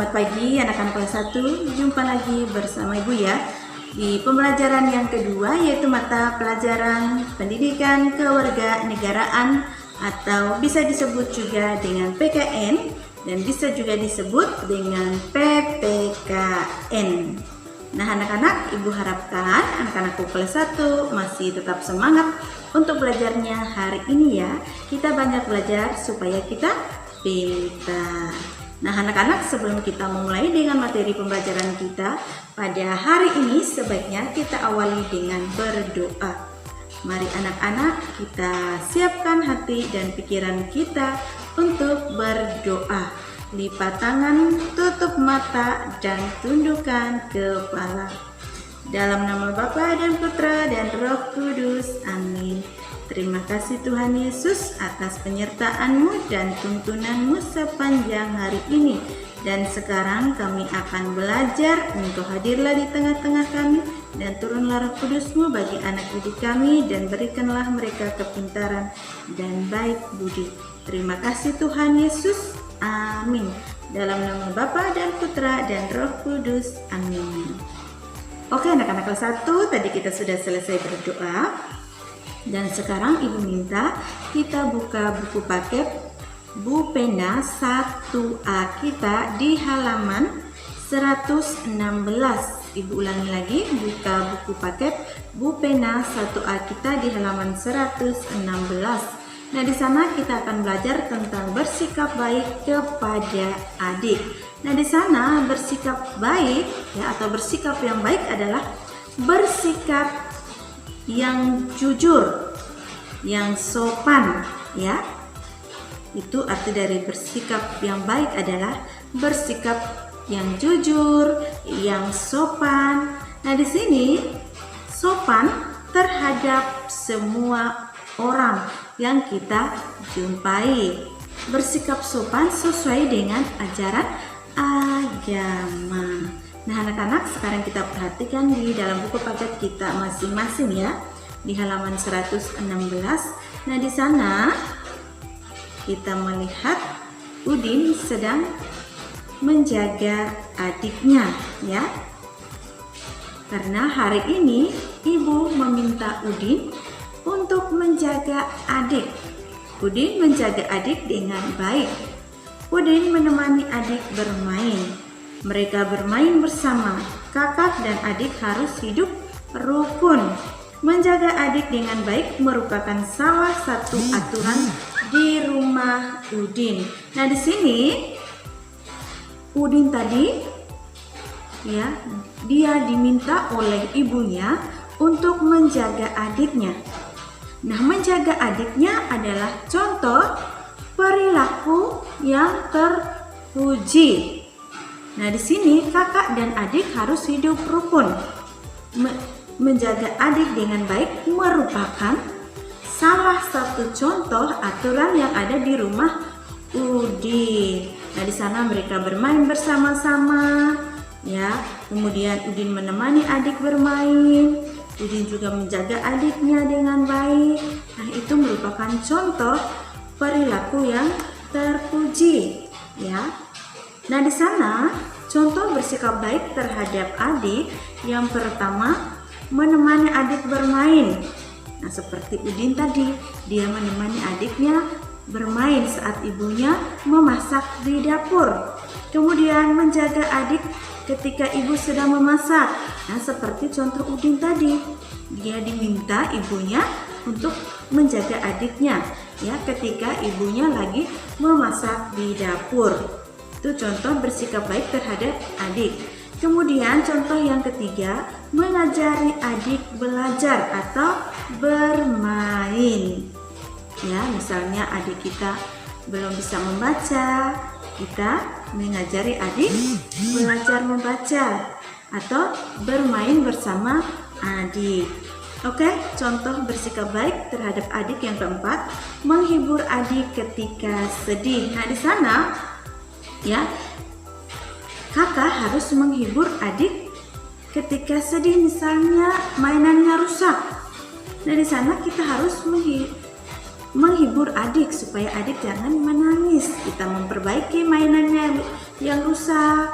Selamat pagi anak-anak kelas 1, jumpa lagi bersama Ibu ya di pembelajaran yang kedua, yaitu mata pelajaran Pendidikan Kewarganegaraan atau bisa disebut juga dengan PKN dan bisa juga disebut dengan PPKN. Nah anak-anak, Ibu harapkan anak-anakku kelas 1 masih tetap semangat untuk belajarnya hari ini ya. Kita banyak belajar supaya kita pintar. Nah anak-anak, sebelum kita memulai dengan materi pembelajaran kita pada hari ini, sebaiknya kita awali dengan berdoa. Mari anak-anak, kita siapkan hati dan pikiran kita untuk berdoa. Lipat tangan, tutup mata, dan tundukkan kepala. Dalam nama Bapa dan Putra dan Roh Kudus, amin. Terima kasih Tuhan Yesus atas penyertaan-Mu dan tuntunan-Mu sepanjang hari ini. Dan sekarang kami akan belajar, Engkau hadirlah di tengah-tengah kami, dan turunlah Roh Kudus-Mu bagi anak didik kami, dan berikanlah mereka kepintaran dan baik budi. Terima kasih Tuhan Yesus, amin. Dalam nama Bapa dan Putra dan Roh Kudus, amin. Oke anak-anak kelas 1, tadi kita sudah selesai berdoa. Dan sekarang Ibu minta kita buka buku paket Bu Pena 1A kita di halaman 116. Ibu ulangi lagi, buka buku paket Bu Pena 1A kita di halaman 116. Nah, di sana kita akan belajar tentang bersikap baik kepada adik. Nah, di sana bersikap baik ya atau bersikap yang baik adalah bersikap yang jujur, yang sopan ya. Itu arti dari bersikap yang baik adalah bersikap yang jujur, yang sopan. Nah, di sini sopan terhadap semua orang yang kita jumpai. Bersikap sopan sesuai dengan ajaran agama. Nah anak-anak, sekarang kita perhatikan di dalam buku paket kita masing-masing ya, di halaman 116. Nah di sana kita melihat Udin sedang menjaga adiknya ya. Karena hari ini Ibu meminta Udin untuk menjaga adik. Udin menjaga adik dengan baik. Udin menemani adik bermain. Mereka bermain bersama. Kakak dan adik harus hidup rukun. Menjaga adik dengan baik merupakan salah satu aturan di rumah Udin. Nah, di sini Udin tadi ya, dia diminta oleh ibunya untuk menjaga adiknya. Nah, menjaga adiknya adalah contoh perilaku yang terpuji. Nah, di sini kakak dan adik harus hidup rukun. Menjaga adik dengan baik merupakan salah satu contoh aturan yang ada di rumah Udin. Nah, di sana mereka bermain bersama-sama, ya. Kemudian Udin menemani adik bermain. Udin juga menjaga adiknya dengan baik. Nah, itu merupakan contoh perilaku yang terpuji, ya. Nah, di sana contoh bersikap baik terhadap adik yang pertama menemani adik bermain. Nah, seperti Udin tadi, dia menemani adiknya bermain saat ibunya memasak di dapur. Kemudian menjaga adik ketika ibu sedang memasak. Nah, seperti contoh Udin tadi, dia diminta ibunya untuk menjaga adiknya ya ketika ibunya lagi memasak di dapur. Itu contoh bersikap baik terhadap adik. Kemudian contoh yang ketiga, mengajari adik belajar atau bermain. Ya, misalnya adik kita belum bisa membaca, kita mengajari adik belajar membaca atau bermain bersama adik. Oke, contoh bersikap baik terhadap adik yang keempat, menghibur adik ketika sedih. Nah, di sana ya, kakak harus menghibur adik ketika sedih, misalnya mainannya rusak. Nah, di sana kita harus menghibur adik supaya adik jangan menangis. Kita memperbaiki mainannya yang rusak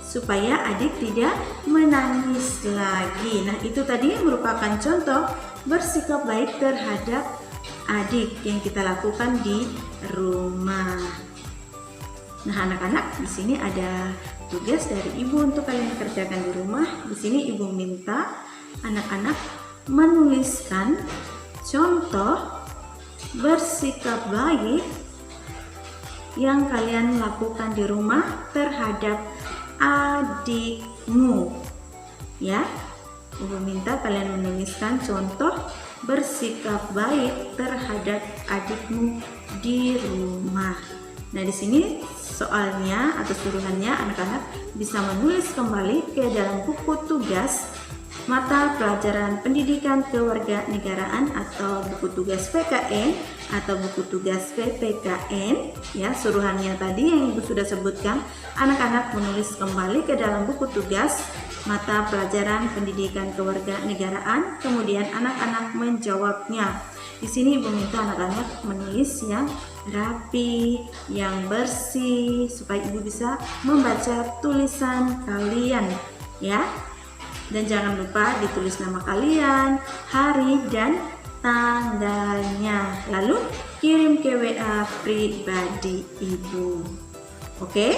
supaya adik tidak menangis lagi. Nah, itu tadi merupakan contoh bersikap baik terhadap adik yang kita lakukan di rumah. Nah, anak-anak, di sini ada tugas dari ibu untuk kalian kerjakan di rumah. Di sini ibu minta anak-anak menuliskan contoh bersikap baik yang kalian lakukan di rumah terhadap adikmu. Ya, ibu minta kalian menuliskan contoh bersikap baik terhadap adikmu di rumah. Nah, di sini soalnya atau suruhannya anak-anak bisa menulis kembali ke dalam buku tugas mata pelajaran pendidikan kewarganegaraan atau buku tugas PKN atau buku tugas PPKN. Ya, suruhannya tadi yang ibu sudah sebutkan, anak-anak menulis kembali ke dalam buku tugas mata pelajaran pendidikan kewarganegaraan, kemudian anak-anak menjawabnya. Di sini ibu minta anak-anak menulis yang rapi, yang bersih, supaya ibu bisa membaca tulisan kalian, ya. Dan jangan lupa ditulis nama kalian, hari dan tanggalnya. Lalu kirim ke WA pribadi ibu. Oke?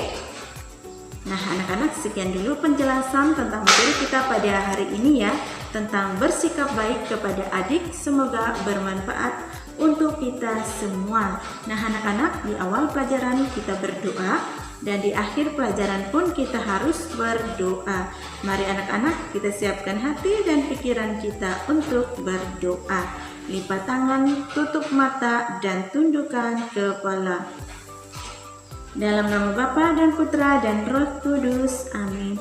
Nah, anak-anak, sekian dulu penjelasan tentang materi kita pada hari ini ya, tentang bersikap baik kepada adik. Semoga bermanfaat untuk kita semua. Nah, anak-anak, di awal pelajaran kita berdoa dan di akhir pelajaran pun kita harus berdoa. Mari anak-anak, kita siapkan hati dan pikiran kita untuk berdoa. Lipat tangan, tutup mata, dan tundukkan kepala. Dalam nama Bapa dan Putra dan Roh Kudus. Amin.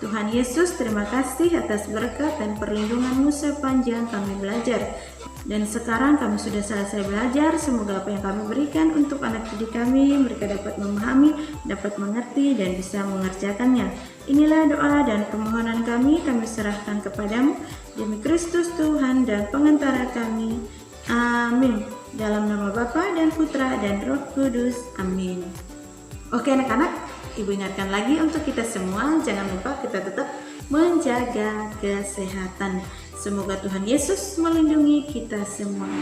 Tuhan Yesus, terima kasih atas berkat dan perlindungan-Mu sepanjang kami belajar. Dan sekarang kami sudah selesai belajar. Semoga apa yang kami berikan untuk anak didik kami, mereka dapat memahami, dapat mengerti, dan bisa mengerjakannya. Inilah doa dan permohonan kami serahkan kepadamu, demi Kristus Tuhan dan pengantara kami. Amin. Dalam nama Bapa dan Putra dan Roh Kudus. Amin. Oke anak-anak, ibu ingatkan lagi untuk kita semua, jangan lupa kita tetap menjaga kesehatan. Semoga Tuhan Yesus melindungi kita semua.